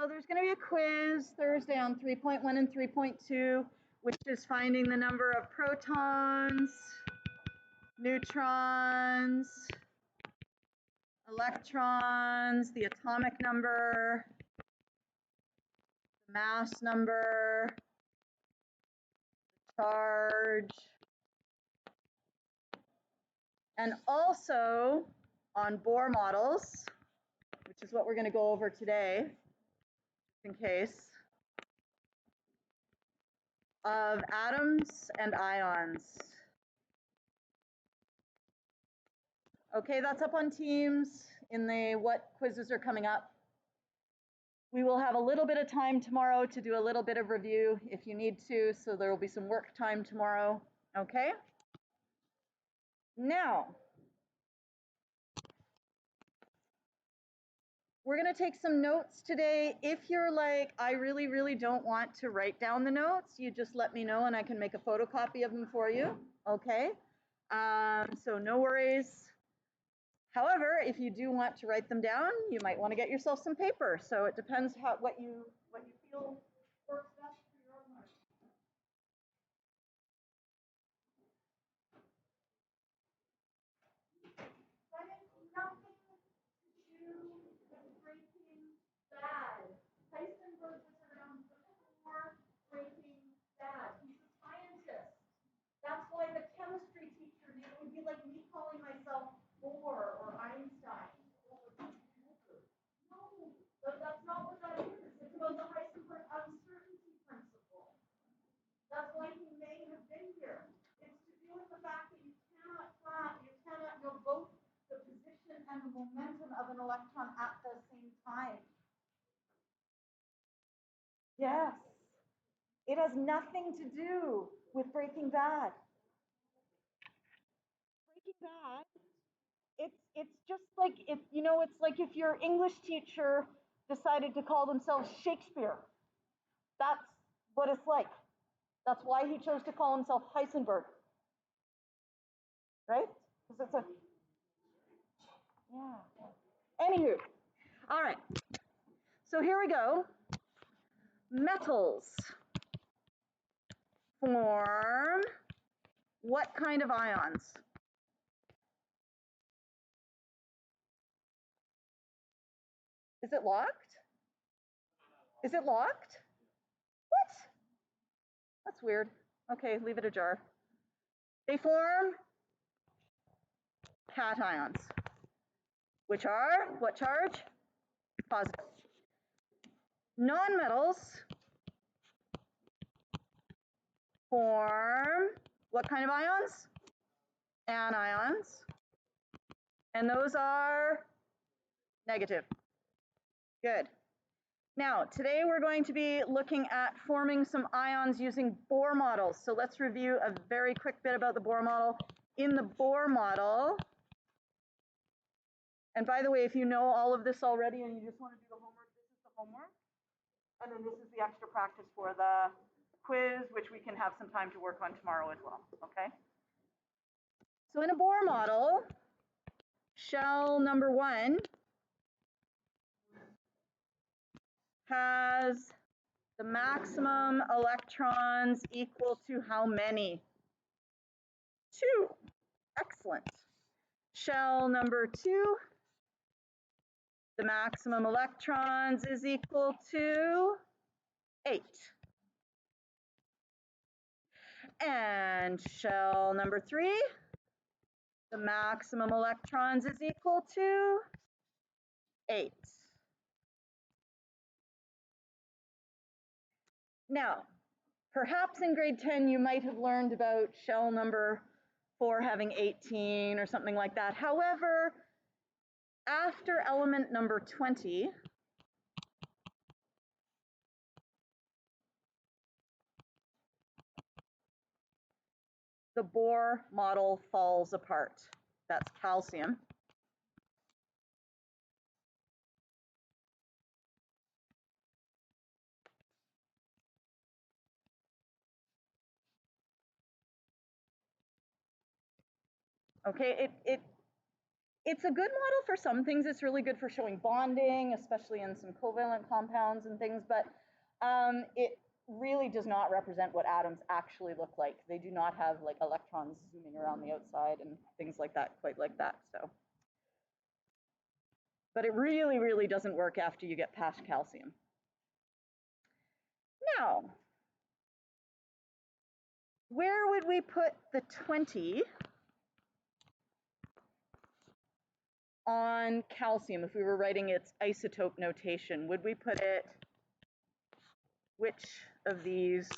So there's going to be a quiz Thursday on 3.1 and 3.2, which is finding the number of protons, neutrons, electrons, the atomic number, the mass number, the charge, and also on Bohr models, which is what we're going to go over today, just in case, of atoms and ions. Okay, that's up on Teams in the what quizzes are coming up. We will have a little bit of time tomorrow to do a little bit of review if you need to, so there will be some work time tomorrow, okay? Now, we're gonna take some notes today. If you're like, I really, really don't want to write down the notes, you just let me know and I can make a photocopy of them for you, okay? So no worries. However, if you do want to write them down, you might want to get yourself some paper. So it depends what you feel works best for your own learning. That is nothing to do with breaking bad. Heisenberg was around before breaking bad. He's a scientist. That's why the chemistry teacher, it would be like me calling myself Bohr or Einstein. No, that's not what that is. It's about the Heisenberg uncertainty principle. That's why he may have been here. It's to do with the fact that you cannot know both the position and the momentum of an electron at the same time. Yes. It has nothing to do with breaking bad. Breaking bad, it's just like if it's like if your English teacher decided to call themselves Shakespeare. That's what it's like. That's why he chose to call himself Heisenberg. Right? Because it's a Anywho, all right. So here we go. Metals form what kind of ions? Is it locked? Is it locked? What? That's weird. Okay, leave it ajar. They form cations, which are what charge? Positive. Nonmetals form what kind of ions? Anions. And those are negative. Good. Now, today we're going to be looking at forming some ions using Bohr models. So let's review a very quick bit about the Bohr model. In the Bohr model, and by the way, if you know all of this already and you just want to do the homework, this is the homework. And then this is the extra practice for the quiz, which we can have some time to work on tomorrow as well, okay? So in a Bohr model, shell number 1 has the maximum electrons equal to how many? 2. Excellent. Shell number 2, the maximum electrons is equal to 8. And shell number 3, the maximum electrons is equal to 8. Now, perhaps in grade 10 you might have learned about shell number 4 having 18 or something like that. However, after element number 20, the Bohr model falls apart. That's calcium. Okay, It's a good model for some things. It's really good for showing bonding, especially in some covalent compounds and things, but it really does not represent what atoms actually look like. They do not have like electrons zooming around the outside and things like that, quite like that. So, but it really, really doesn't work after you get past calcium. Now, where would we put the 20 on calcium if we were writing its isotope notation? Would we put it, which of these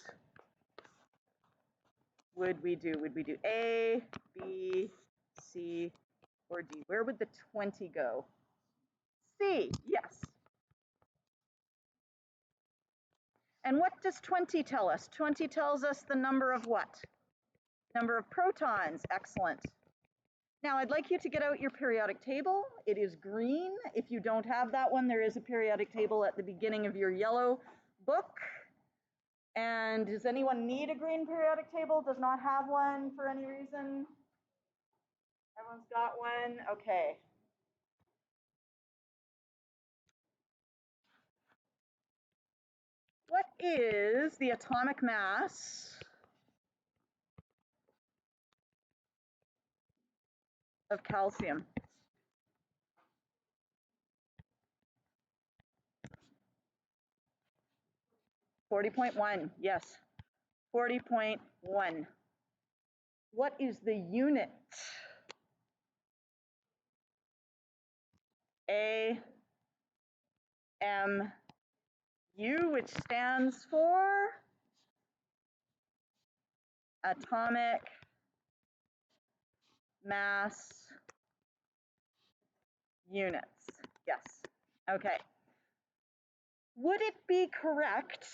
would we do? Would we do A, B, C, or D? Where would the 20 go? C, yes. And what does 20 tell us? 20 tells us the number of what? Number of protons, excellent. Now I'd like you to get out your periodic table. It is green. If you don't have that one, there is a periodic table at the beginning of your yellow book. And does anyone need a green periodic table? Does not have one for any reason? Everyone's got one? Okay. What is the atomic mass of calcium? 40.1, yes, 40.1. What is the unit? AMU, which stands for atomic mass units. Yes, okay. Would it be correct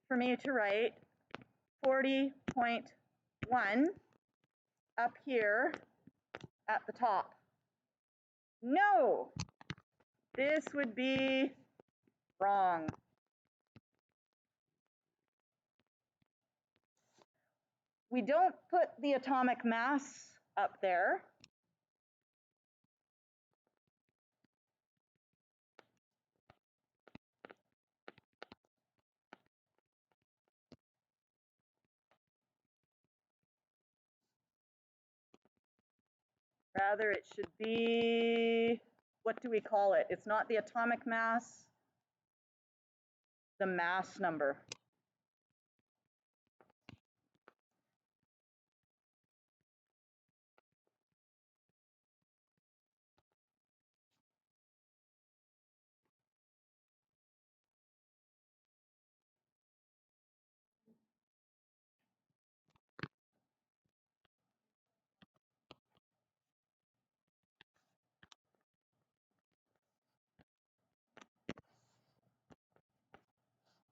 for me to write 40.1 up here at the top? No, this would be wrong. We don't put the atomic mass up there. Rather, it should be, what do we call it? It's not the atomic mass, the mass number.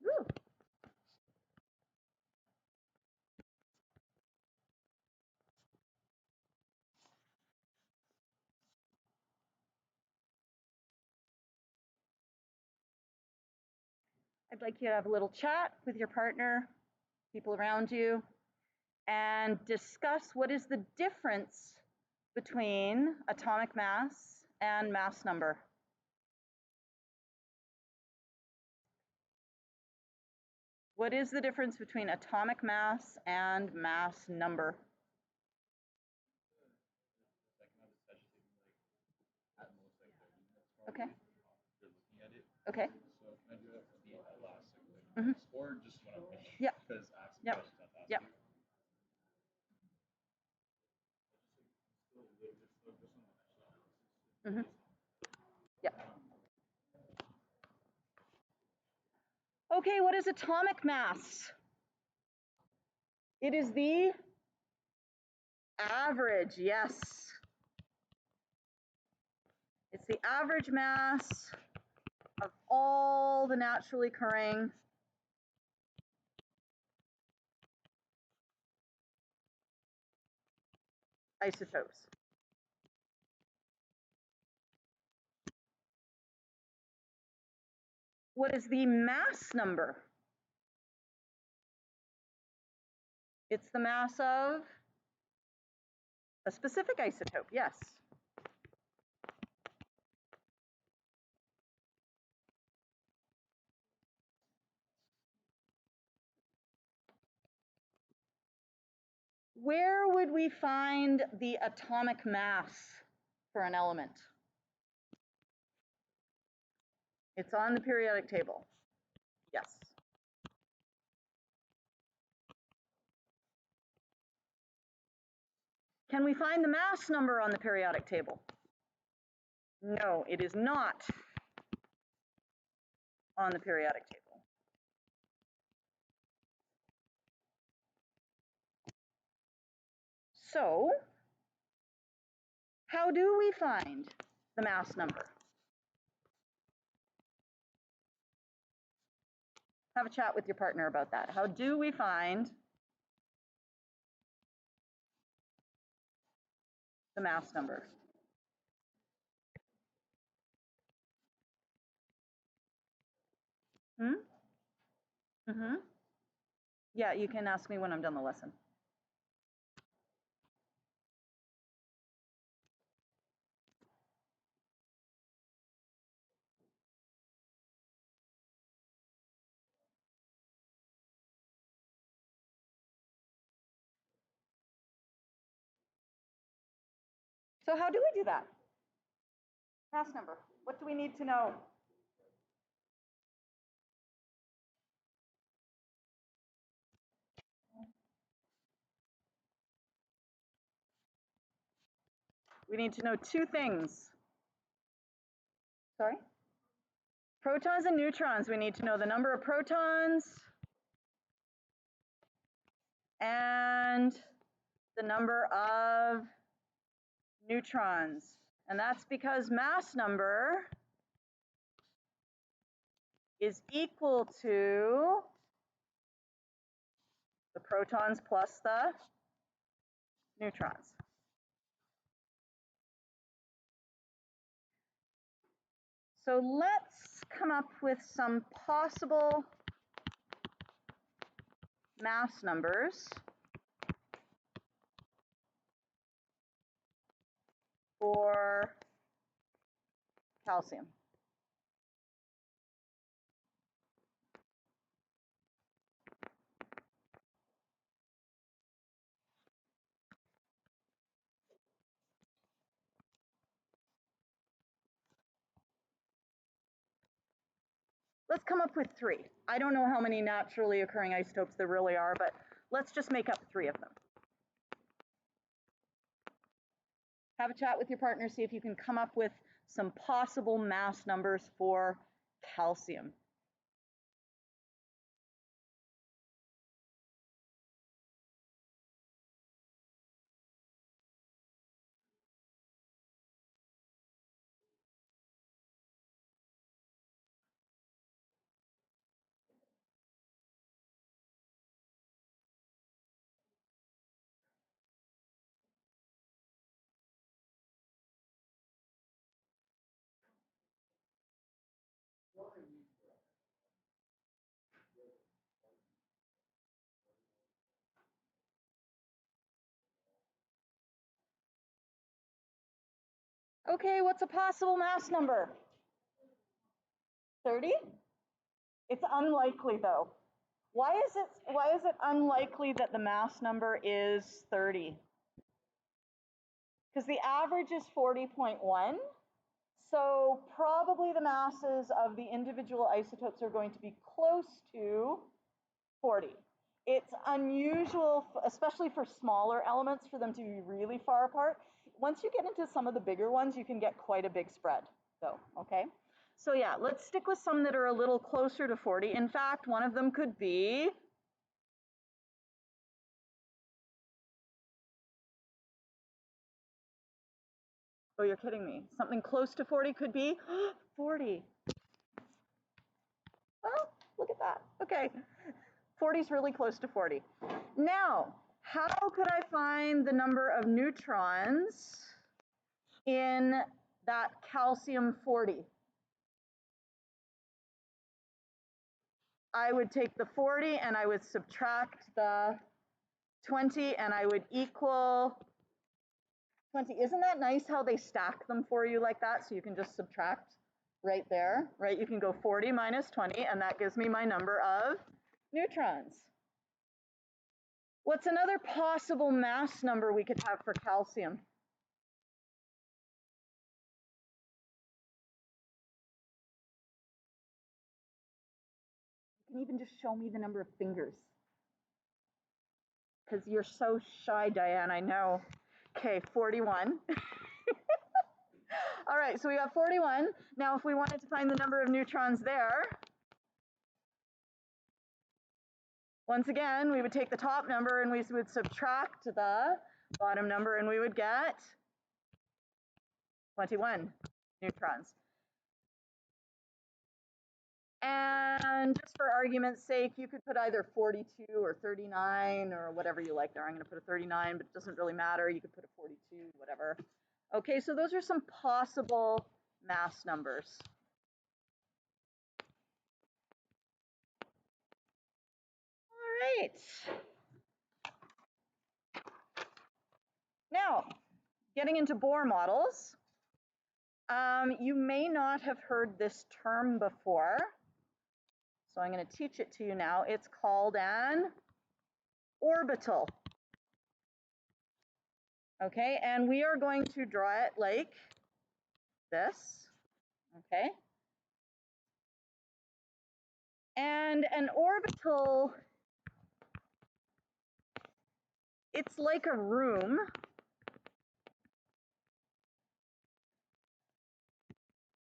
Woo. I'd like you to have a little chat with your partner, people around you, and discuss what is the difference between atomic mass and mass number. What is the difference between atomic mass and mass number? Okay. Okay. So can I do it for the last segment? Mhm. Or just when I'm finished? Yeah. Because I have some Yep. questions I have to ask Yep. you. Mhm. Yeah. Okay, what is atomic mass? It is the average, yes. It's the average mass of all the naturally occurring isotopes. What is the mass number? It's the mass of a specific isotope, yes. Where would we find the atomic mass for an element? It's on the periodic table. Yes. Can we find the mass number on the periodic table? No, it is not on the periodic table. So, how do we find the mass number? Have a chat with your partner about that. How do we find the mass number? Yeah, you can ask me when I'm done the lesson. So how do we do that? Mass number. What do we need to know? We need to know two things. Sorry? Protons and neutrons. We need to know the number of protons and the number of neutrons. And that's because mass number is equal to the protons plus the neutrons. So let's come up with some possible mass numbers for calcium. Let's come up with three. I don't know how many naturally occurring isotopes there really are, but let's just make up three of them. Have a chat with your partner, see if you can come up with some possible mass numbers for calcium. Okay, what's a possible mass number? 30? It's unlikely though. Why is it unlikely that the mass number is 30? Because the average is 40.1. So probably the masses of the individual isotopes are going to be close to 40. It's unusual, especially for smaller elements, for them to be really far apart. Once you get into some of the bigger ones, you can get quite a big spread though, okay? So yeah, let's stick with some that are a little closer to 40. In fact, one of them could be oh, you're kidding me. Something close to 40 could be 40. Oh, look at that. Okay. 40 is really close to 40. Now, how could I find the number of neutrons in that calcium 40? I would take the 40 and I would subtract the 20 and I would equal 20. Isn't that nice how they stack them for you like that? So you can just subtract right there, right? You can go 40 minus 20 and that gives me my number of neutrons. What's another possible mass number we could have for calcium? You can even just show me the number of fingers. Because you're so shy, Diane, I know. Okay, 41. All right, so we got 41. Now, if we wanted to find the number of neutrons there, once again, we would take the top number and we would subtract the bottom number and we would get 21 neutrons. And just for argument's sake, you could put either 42 or 39 or whatever you like there. I'm going to put a 39, but it doesn't really matter. You could put a 42, whatever. Okay, so those are some possible mass numbers. All right. Now, getting into Bohr models, you may not have heard this term before, so I'm going to teach it to you now. It's called an orbital. Okay, and we are going to draw it like this, okay? And an orbital, it's like a room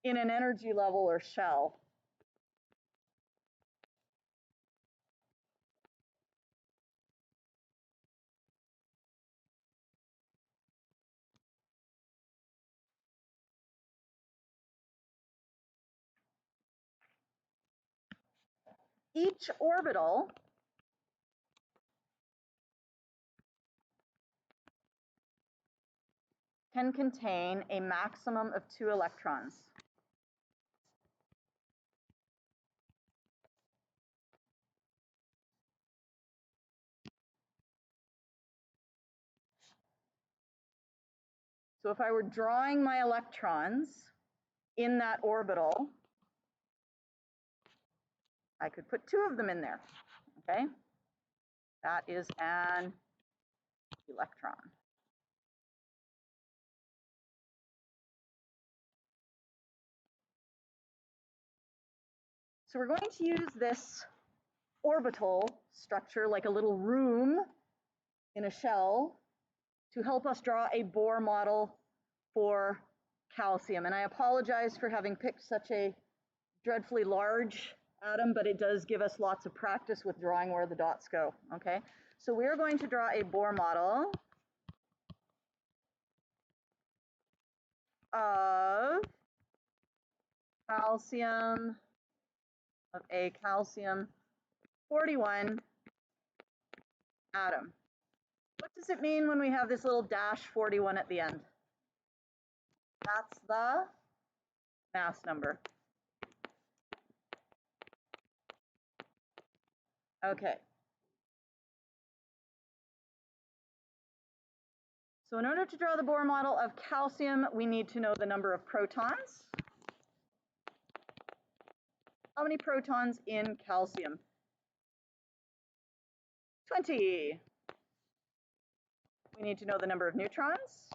in an energy level or shell. Each orbital can contain a maximum of 2 electrons. So if I were drawing my electrons in that orbital, I could put 2 of them in there, okay? That is an electron. So we're going to use this orbital structure, like a little room in a shell, to help us draw a Bohr model for calcium. And I apologize for having picked such a dreadfully large atom, but it does give us lots of practice with drawing where the dots go, okay? So we're going to draw a Bohr model of calcium, of a calcium 41 atom. What does it mean when we have this little dash 41 at the end? That's the mass number. Okay. So in order to draw the Bohr model of calcium, we need to know the number of protons. How many protons in calcium? 20. We need to know the number of neutrons.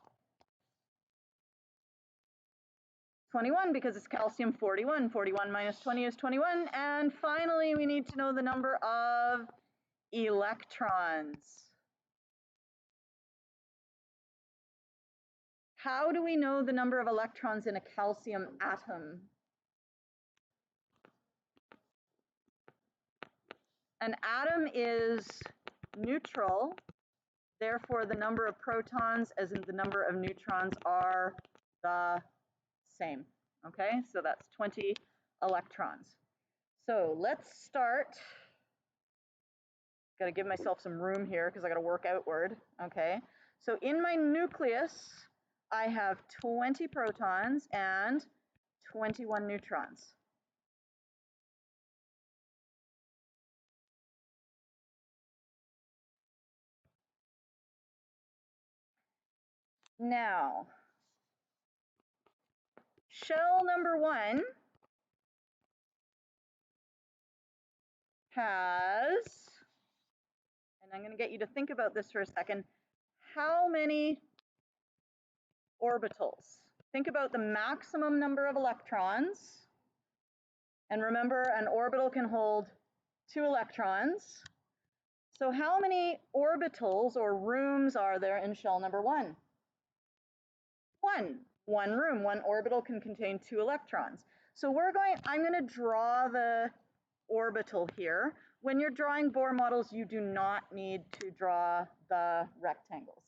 21, because it's calcium 41. 41 minus 20 is 21. And finally, we need to know the number of electrons. How do we know the number of electrons in a calcium atom? An atom is neutral, therefore the number of protons as in the number of neutrons are the same. Okay, so that's 20 electrons. So let's start. Got to give myself some room here because I got to work outward. Okay, so in my nucleus, I have 20 protons and 21 neutrons. Now, shell number 1 has, and I'm going to get you to think about this for a second. How many orbitals? Think about the maximum number of electrons. And remember, an orbital can hold 2 electrons. So how many orbitals or rooms are there in shell number 1? 1. One room, one orbital can contain 2 electrons. So I'm going to draw the orbital here. When you're drawing Bohr models, you do not need to draw the rectangles,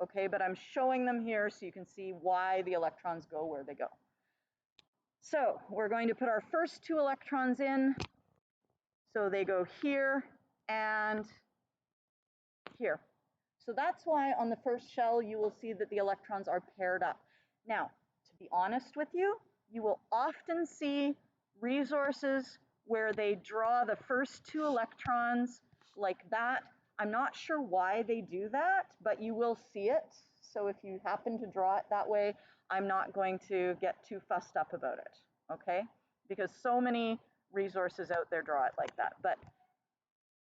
okay? But I'm showing them here so you can see why the electrons go where they go. So we're going to put our first 2 electrons in. So they go here and here. So that's why on the first shell, you will see that the electrons are paired up. Now, to be honest with you, you will often see resources where they draw the first 2 electrons like that. I'm not sure why they do that, but you will see it. So if you happen to draw it that way, I'm not going to get too fussed up about it, okay? Because so many resources out there draw it like that. But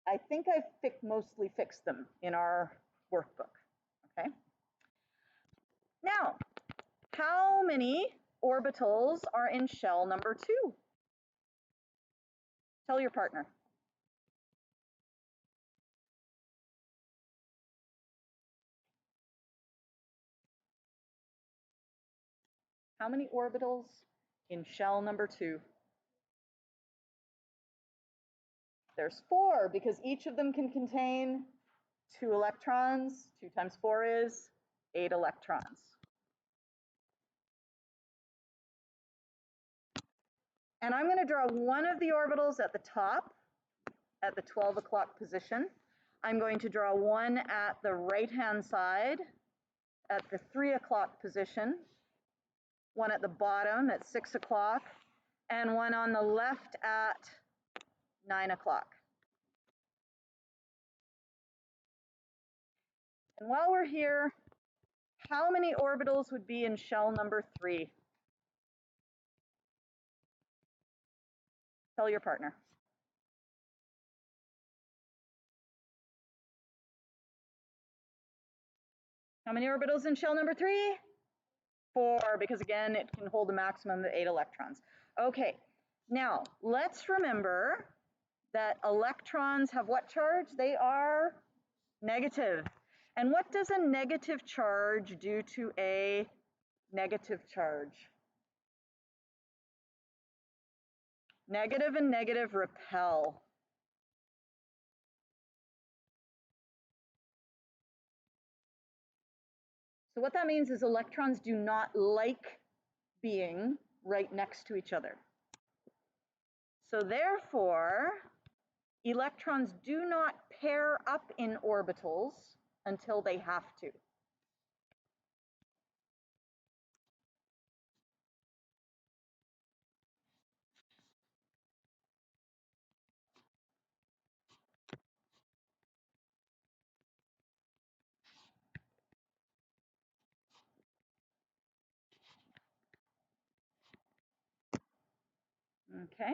I think I've mostly fixed them in our workbook, okay? Now, how many orbitals are in shell number 2? Tell your partner. How many orbitals in shell number 2? There's 4, because each of them can contain 2 electrons. 2 times 4 is 8 electrons. And I'm going to draw one of the orbitals at the top, at the 12 o'clock position. I'm going to draw one at the right-hand side, at the 3 o'clock position, one at the bottom at 6 o'clock, and one on the left at 9 o'clock. And while we're here, how many orbitals would be in shell number 3? Tell your partner. How many orbitals in shell number 3? 4, because again, it can hold a maximum of 8 electrons. Okay, now let's remember that electrons have what charge? They are negative. And what does a negative charge do to a negative charge? Negative and negative repel. So what that means is electrons do not like being right next to each other. So therefore, electrons do not pair up in orbitals until they have to. Okay.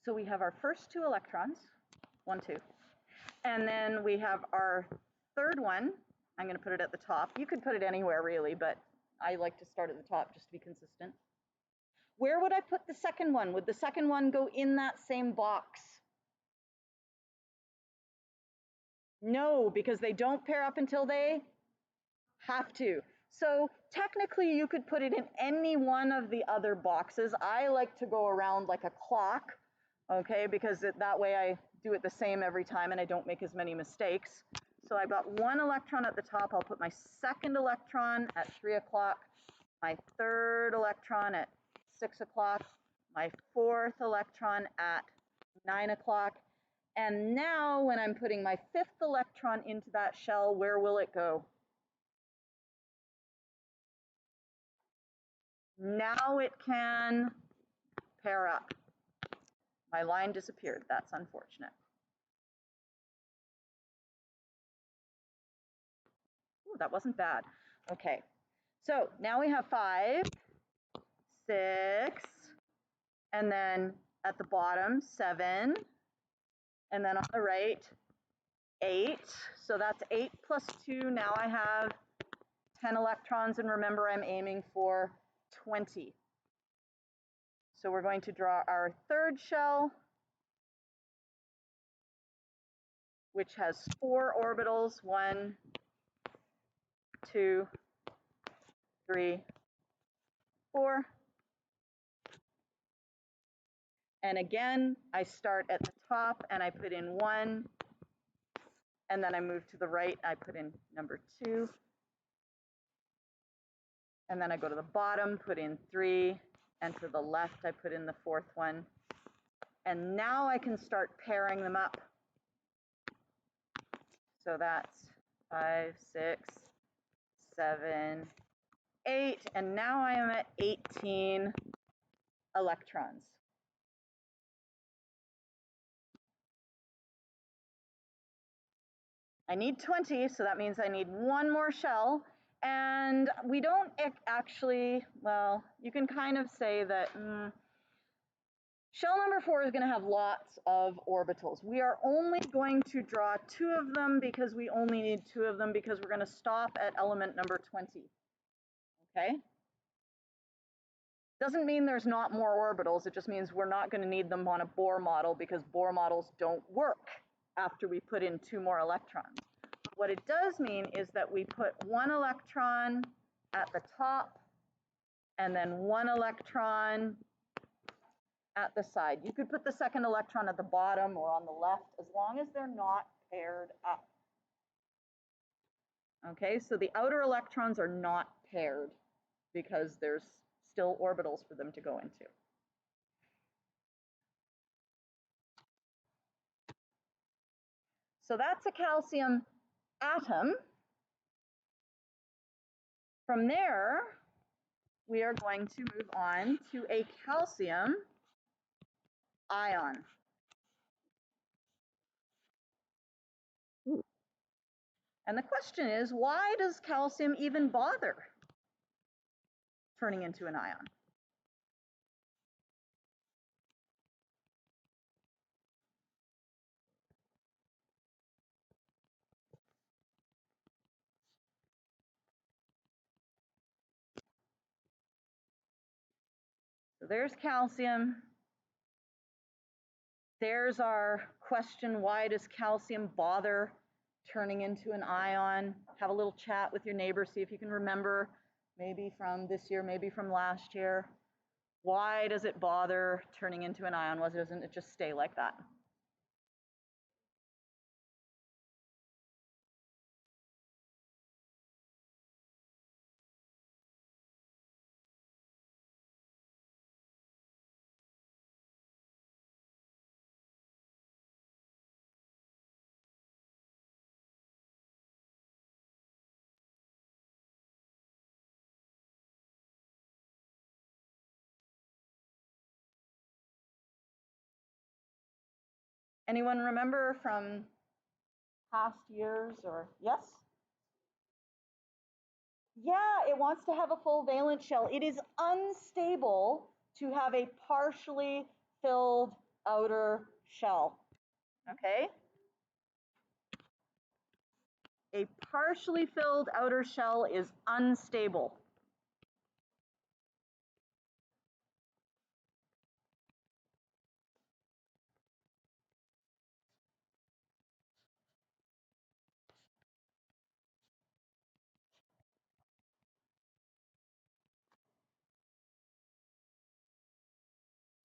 So we have our first 2 electrons, 1, 2. And then we have our third one. I'm going to put it at the top. You could put it anywhere really, but I like to start at the top just to be consistent. Where would I put the second one? Would the second one go in that same box? No, because they don't pair up until they have to. So technically you could put it in any one of the other boxes. I like to go around like a clock, okay, because that way I do it the same every time and I don't make as many mistakes. So I've got 1 electron at the top. I'll put my second electron at 3 o'clock, my third electron at 6 o'clock, my fourth electron at 9 o'clock. And now when I'm putting my fifth electron into that shell, where will it go? Now it can pair up. My line disappeared. That's unfortunate. Ooh, that wasn't bad. Okay, So now we have 5, 6, and then at the bottom 7, and then on the right 8. So that's 8 plus 2. Now I have 10 electrons, and remember I'm aiming for 20. So we're going to draw our third shell, which has 4 orbitals, 1, 2, 3, 4. And again, I start at the top and I put in 1, and then I move to the right, I put in number 2, and then I go to the bottom, put in 3, and to the left I put in the 4th one. And now I can start pairing them up. So that's 5, 6, 7, 8, and now I am at 18 electrons. I need 20, so that means I need one more shell. And we don't actually, well, you can kind of say that shell number 4 is going to have lots of orbitals. We are only going to draw 2 of them because we only need 2 of them because we're going to stop at element number 20. Okay? Doesn't mean there's not more orbitals, it just means we're not going to need them on a Bohr model because Bohr models don't work after we put in 2 more electrons. What it does mean is that we put 1 electron at the top and then 1 electron at the side. You could put the second electron at the bottom or on the left as long as they're not paired up. Okay, so the outer electrons are not paired because there's still orbitals for them to go into. So that's a calcium atom. From there, we are going to move on to a calcium ion. And the question is, why does calcium even bother turning into an ion? So there's calcium. There's our question, why does calcium bother turning into an ion? Have a little chat with your neighbor, see if you can remember, maybe from this year, maybe from last year. Why does it bother turning into an ion? Why doesn't it just stay like that? Anyone remember from past years or yes? Yeah, it wants to have a full valence shell. It is unstable to have a partially filled outer shell, okay? A partially filled outer shell is unstable.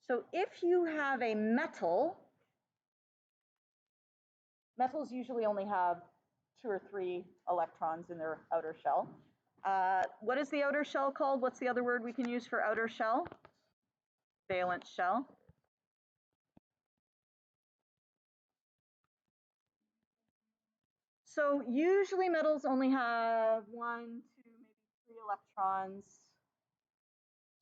So if you have a metal, metals usually only have 2 or 3 electrons in their outer shell. What is the outer shell called? What's the other word we can use for outer shell? Valence shell. So usually metals only have 1, 2, maybe 3 electrons.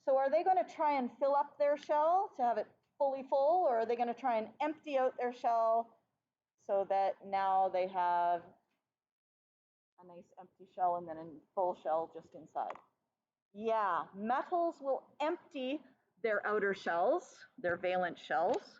So are they going to try and fill up their shell to have it fully full, or are they going to try and empty out their shell so that now they have a nice empty shell and then a full shell just inside? Yeah, metals will empty their outer shells, their valence shells.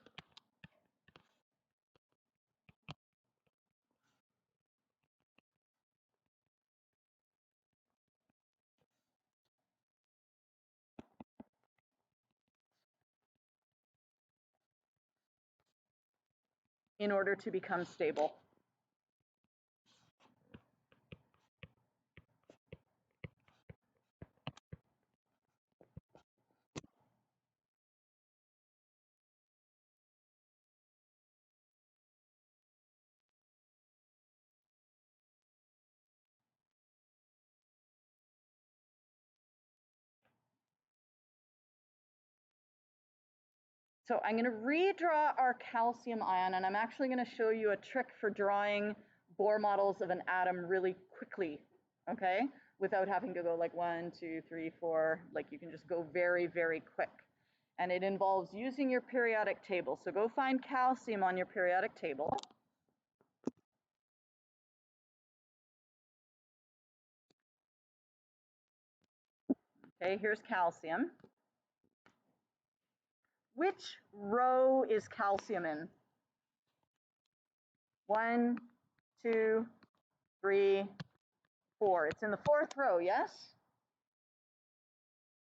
In order to become stable. So I'm going to redraw our calcium ion, and I'm actually going to show you a trick for drawing Bohr models of an atom really quickly, okay? Without having to go like 1, 2, 3, 4, like you can just go very, very quick. And it involves using your periodic table. So go find calcium on your periodic table. Okay, here's calcium. Which row is calcium in? 1, 2, 3, 4. It's in the 4th row, yes?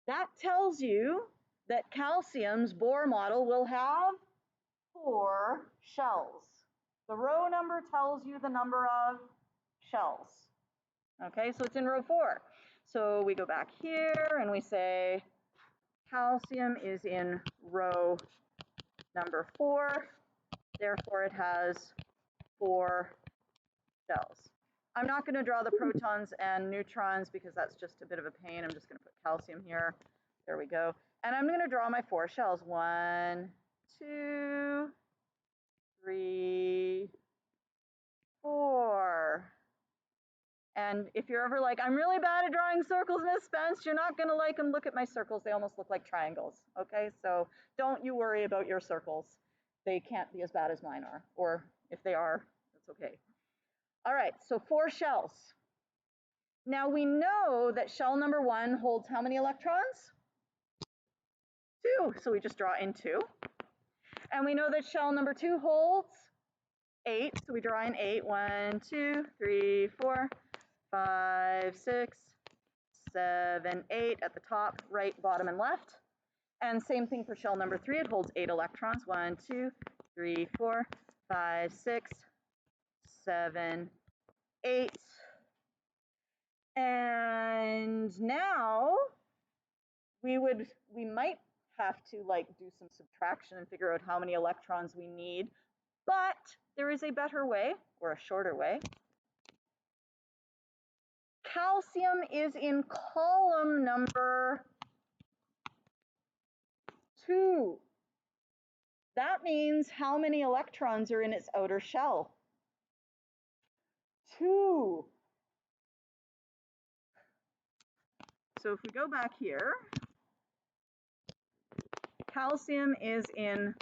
That tells you that calcium's Bohr model will have 4 shells. The row number tells you the number of shells. Okay, so it's in row 4. So we go back here and we say calcium is in row number 4, therefore it has 4 shells. I'm not going to draw the protons and neutrons because that's just a bit of a pain. I'm just going to put calcium here. There we go. And I'm going to draw my 4 shells. 1, 2, 3, 4. And if you're ever like, I'm really bad at drawing circles, Miss Spence, you're not going to like them. Look at my circles. They almost look like triangles. Okay, so don't you worry about your circles. They can't be as bad as mine are. Or if they are, that's okay. All right, so 4 shells. Now we know that shell number 1 holds how many electrons? 2, so we just draw in 2. And we know that shell number 2 holds 8, so we draw in 8. 1, 2, 3, 4, 5, 6, 7, 8 at the top, right, bottom, and left. And same thing for shell number 3, it holds 8 electrons. 1, 2, 3, 4, 5, 6, 7, 8. And now we might have to like do some subtraction and figure out how many electrons we need, but there is a better way or a shorter way. Calcium is in column number 2. That means how many electrons are in its outer shell? 2. So if we go back here, calcium is in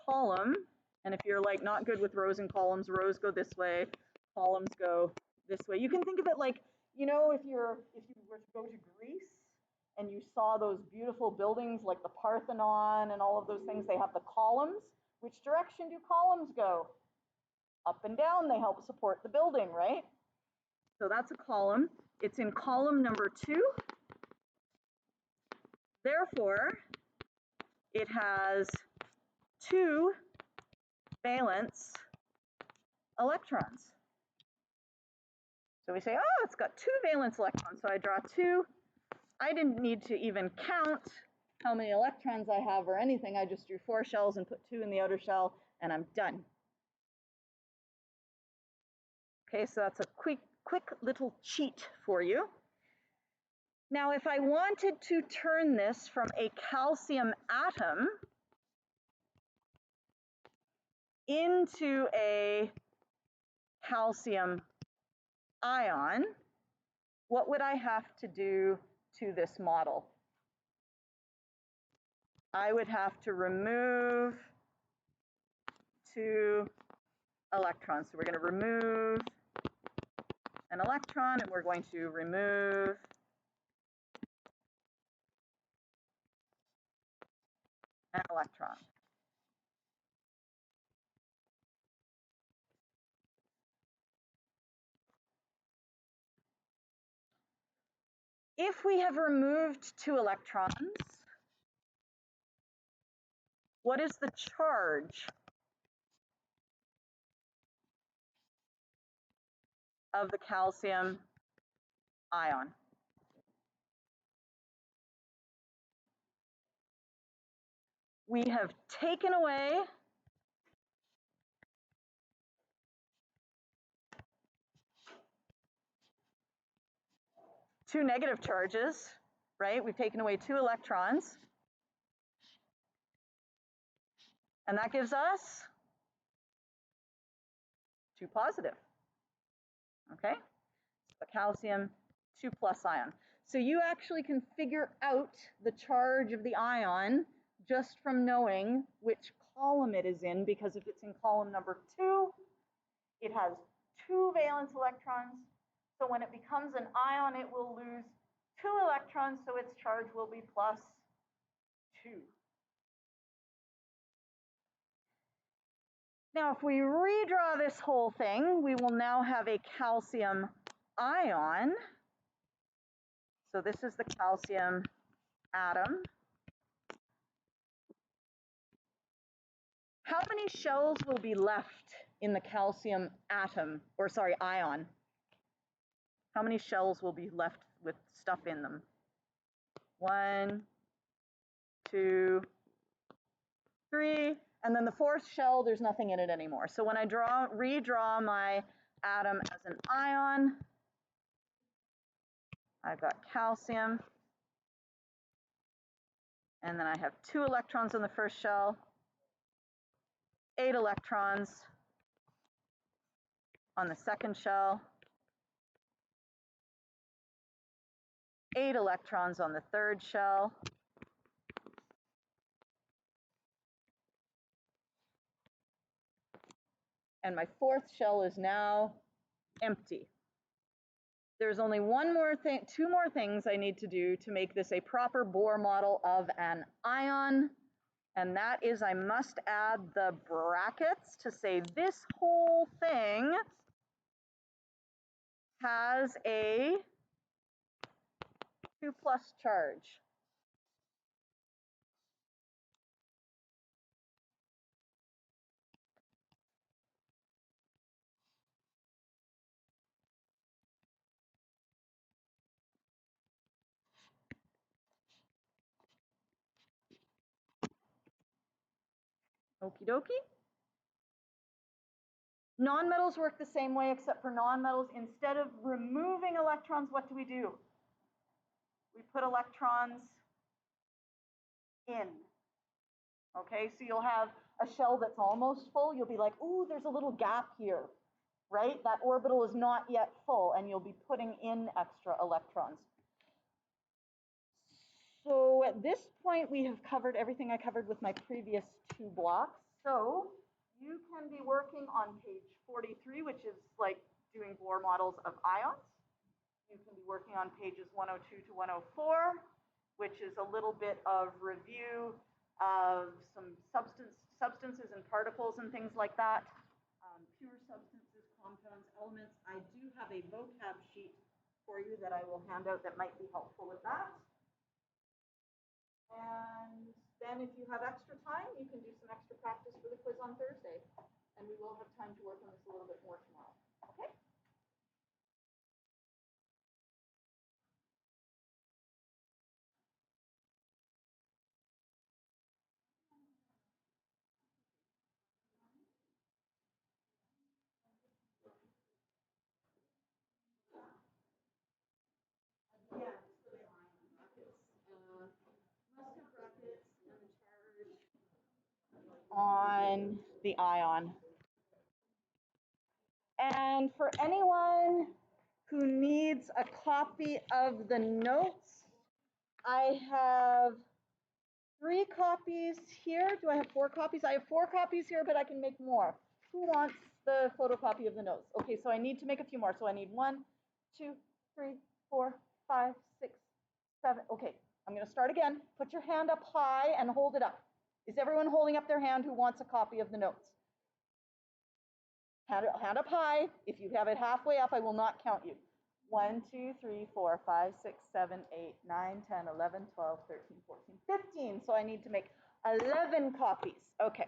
column, and if you're like not good with rows and columns, rows go this way, columns go this way. You can think of it like, you know, if you were to go to Greece and you saw those beautiful buildings like the Parthenon and all of those things, they have the columns. Which direction do columns go? Up and down. They help support the building, right? So that's a column. It's in column number 2. Therefore, it has 2 valence electrons. So we say, oh, it's got 2 valence electrons. So I draw 2. I didn't need to even count how many electrons I have or anything. I just drew 4 shells and put 2 in the outer shell, and I'm done. Okay, so that's a quick little cheat for you. Now, if I wanted to turn this from a calcium atom into a calcium ion, what would I have to do to this model? I would have to remove 2 electrons. So we're going to remove an electron, and we're going to remove an electron. If we have removed 2 electrons, what is the charge of the calcium ion? We have taken away 2 negative charges, right? We've taken away 2 electrons. And that gives us 2 positive, okay? So calcium 2+ ion. So you actually can figure out the charge of the ion just from knowing which column it is in, because if it's in column number 2, it has 2 valence electrons. So when it becomes an ion, it will lose 2 electrons, so its charge will be +2. Now, if we redraw this whole thing, we will now have a calcium ion. So this is the calcium atom. How many shells will be left in the calcium atom, or sorry, ion? How many shells will be left with stuff in them? 1, 2, 3, and then the 4th shell, there's nothing in it anymore. So when I redraw my atom as an ion, I've got calcium, and then I have 2 electrons in the first shell, 8 electrons on the second shell, 8 electrons on the third shell, and my 4th shell is now empty. There's only two more things I need to do to make this a proper Bohr model of an ion, and that is I must add the brackets to say this whole thing has a 2+ charge. Okie dokie. Nonmetals work the same way, except for nonmetals, instead of removing electrons, what do? We put electrons in. Okay, so you'll have a shell that's almost full. You'll be like, ooh, there's a little gap here, right? That orbital is not yet full, and you'll be putting in extra electrons. So at this point, we have covered everything I covered with my previous 2 blocks. So you can be working on page 43, which is like doing Bohr models of ions. You can be working on pages 102 to 104, which is a little bit of review of some substances and particles and things like that. Pure substances, compounds, elements. I do have a vocab sheet for you that I will hand out that might be helpful with that. And then if you have extra time, you can do some extra practice for the quiz on Thursday. And we will have time to work on this a little bit more tomorrow. Okay? Yeah, so the ion brackets. Must have brackets and the charge on the ion. And for anyone who needs a copy of the notes, I have 3 copies here. Do I have 4 copies? I have 4 copies here, but I can make more. Who wants the photocopy of the notes? Okay, so I need to make a few more. So I need 1, 2, 3, 4, 5, 6, 7. Okay, I'm going to start again. Put your hand up high and hold it up. Is everyone holding up their hand who wants a copy of the notes? Hand up high. If you have it halfway up, I will not count you. 1, 2, 3, 4, 5, 6, 7, 8, 9, 10, 11, 12, 13, 14, 15. So I need to make 11 copies. Okay.